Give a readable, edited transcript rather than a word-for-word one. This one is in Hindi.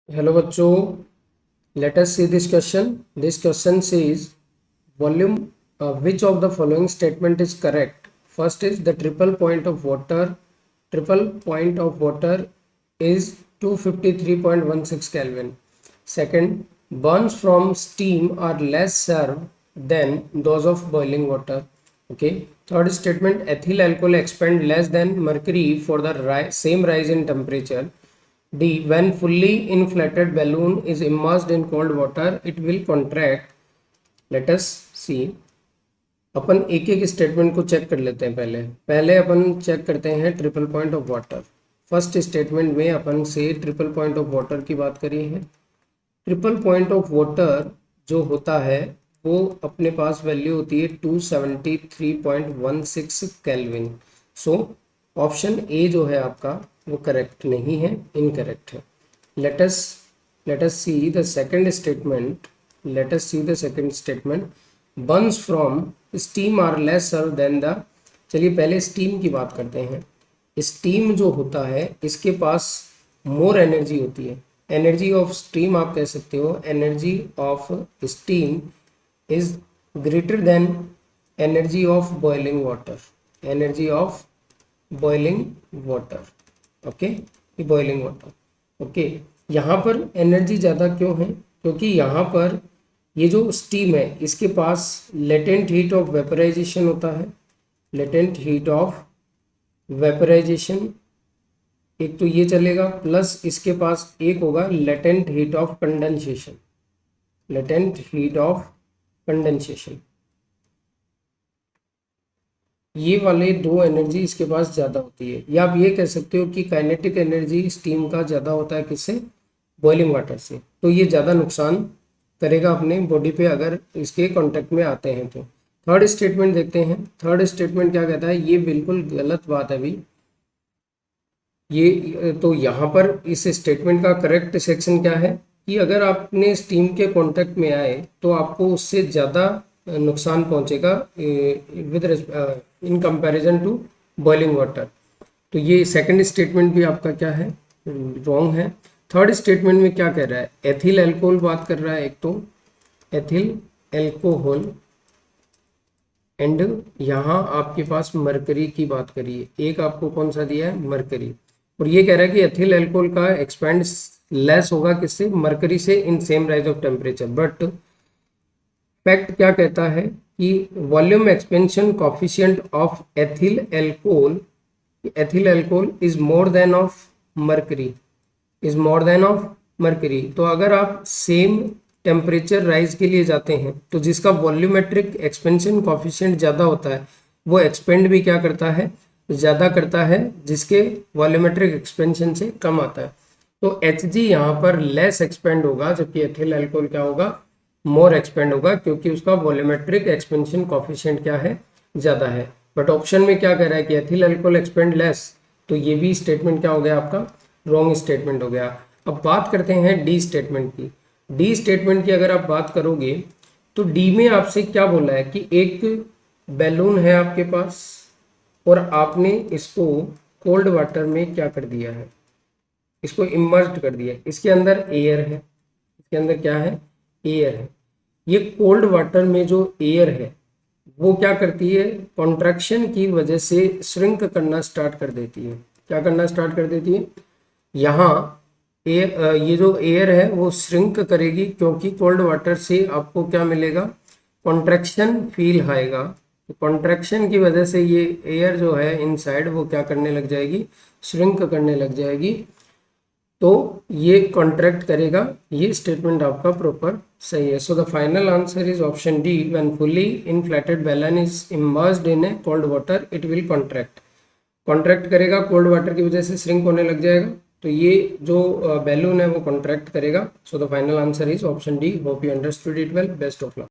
Hello बच्चों, let us see this question. This question says volume, which of the following statement is correct? First is the triple point of water is 253.16 Kelvin. Second, burns from steam are less served than those of boiling water. Okay. Third statement, ethyl alcohol expand less than mercury for the same rise in temperature. D. When fully inflated balloon is immersed in cold water, it will contract. Let us see. अपन एक एक स्टेटमेंट को चेक कर लेते हैं। पहले पहले अपन चेक करते हैं triple point of water. First statement में अपन से ट्रिपल पॉइंट ऑफ वाटर की बात करी है। ट्रिपल पॉइंट ऑफ वाटर जो होता है वो अपने पास वैल्यू होती है 273.16 केल्विन। सो ऑप्शन ए जो है आपका वो करेक्ट नहीं है, इनकरेक्ट है। Let us see the second statement. Burns from steam are lesser than the. चलिए पहले स्टीम की बात करते हैं। स्टीम जो होता है इसके पास मोर एनर्जी होती है। एनर्जी ऑफ स्टीम आप कह सकते हो, energy of steam is greater than energy of boiling water. Energy of boiling water, okay, ये बॉइलिंग वाटर। ओके, यहाँ पर एनर्जी ज़्यादा क्यों है? क्योंकि यहाँ पर ये जो स्टीम है इसके पास लेटेंट हीट ऑफ वेपराइजेशन होता है। लेटेंट हीट ऑफ वेपराइजेशन एक तो ये चलेगा, प्लस इसके पास एक होगा latent heat of condensation. Latent heat of condensation, ये वाले दो एनर्जी इसके पास ज़्यादा होती है। या आप ये कह सकते हो कि काइनेटिक एनर्जी स्टीम का ज़्यादा होता है किससे? बॉइलिंग वाटर से। तो ये ज़्यादा नुकसान करेगा अपने बॉडी पे अगर इसके कांटेक्ट में आते हैं तो। थर्ड स्टेटमेंट देखते हैं। थर्ड स्टेटमेंट क्या कहता है? ये बिल्कुल गलत बात है अभी ये। तो यहाँ पर इस स्टेटमेंट का करेक्ट सेक्शन क्या है कि अगर आपने स्टीम के कांटेक्ट में आए तो आपको उससे ज़्यादा नुकसान पहुंचेगा with in comparison to boiling water. तो ये सेकंड स्टेटमेंट भी आपका क्या है? रॉन्ग है। थर्ड स्टेटमेंट में क्या कह रहा है? एथिल अल्कोहल बात कर रहा है। एक तो एथिल अल्कोहल एंड यहाँ आपके पास मरकरी की बात करिए। एक आपको कौन सा दिया है? मरकरी। और ये कह रहा है कि एथिल अल्कोहल का एक्सपेंड लेस होगा किससे? मरकरी से in same rise of temperature. But fact क्या कहता है कि volume expansion coefficient of ethyl alcohol is more than of mercury, is more than of mercury. तो अगर आप सेम टेम्परेचर राइज के लिए जाते हैं तो जिसका वॉल्यूमेट्रिक एक्सपेंशन कोफिशिएंट ज़्यादा होता है वो एक्सपेंड भी क्या करता है? ज़्यादा करता है, जिसके वॉल्यूमेट्रिक एक्सपेंशन से कम आता है। तो Hg यहाँ पर लेस एक्सपेंड होगा, जबकि एथिल अल्कोहल क्या होगा? मोर एक्सपेंड होगा, क्योंकि उसका वॉल्यूमेट्रिक एक्सपेंशन कोफिशिएंट क्या है? ज़्यादा है। बट ऑप्शन में क्या कह रहा है कि एथिल अल्कोहल एक्सपेंड लेस। तो ये भी स्टेटमेंट क्या हो गया आपका? रॉन्ग स्टेटमेंट हो गया। अब बात करते हैं डी स्टेटमेंट की। डी स्टेटमेंट की अगर आप बात करोगे तो डी में आपसे क्या बोला है कि एक बैलून है आपके पास और आपने इसको कोल्ड वाटर में क्या कर दिया है? इसको इमर्ज्ड कर दिया। इसके अंदर एयर है, इसके अंदर क्या है? एयर है। ये कोल्ड वाटर में जो एयर है वो क्या करती है? कॉन्ट्रैक्शन की वजह से श्रिंक करना स्टार्ट कर देती है। क्या करना स्टार्ट कर देती है? यहाँ ये जो एयर है वो श्रिंक करेगी, क्योंकि कोल्ड वाटर से आपको क्या मिलेगा? कॉन्ट्रैक्शन फील आएगा। तो कॉन्ट्रैक्शन की वजह से ये एयर जो है इनसाइड वो क्या करने लग जाएगी? श्रिंक करने लग जाएगी। तो ये कॉन्ट्रैक्ट करेगा। ये स्टेटमेंट आपका प्रॉपर सही है। So the final answer is option D. When fully inflated balloon is immersed in a cold water it will contract. Contract करेगा, कोल्ड वाटर की वजह से श्रिंक होने लग जाएगा। तो ये जो बैलून है वो कॉन्ट्रैक्ट करेगा। सो the final answer is option D. Hope you understood it well. Best of luck.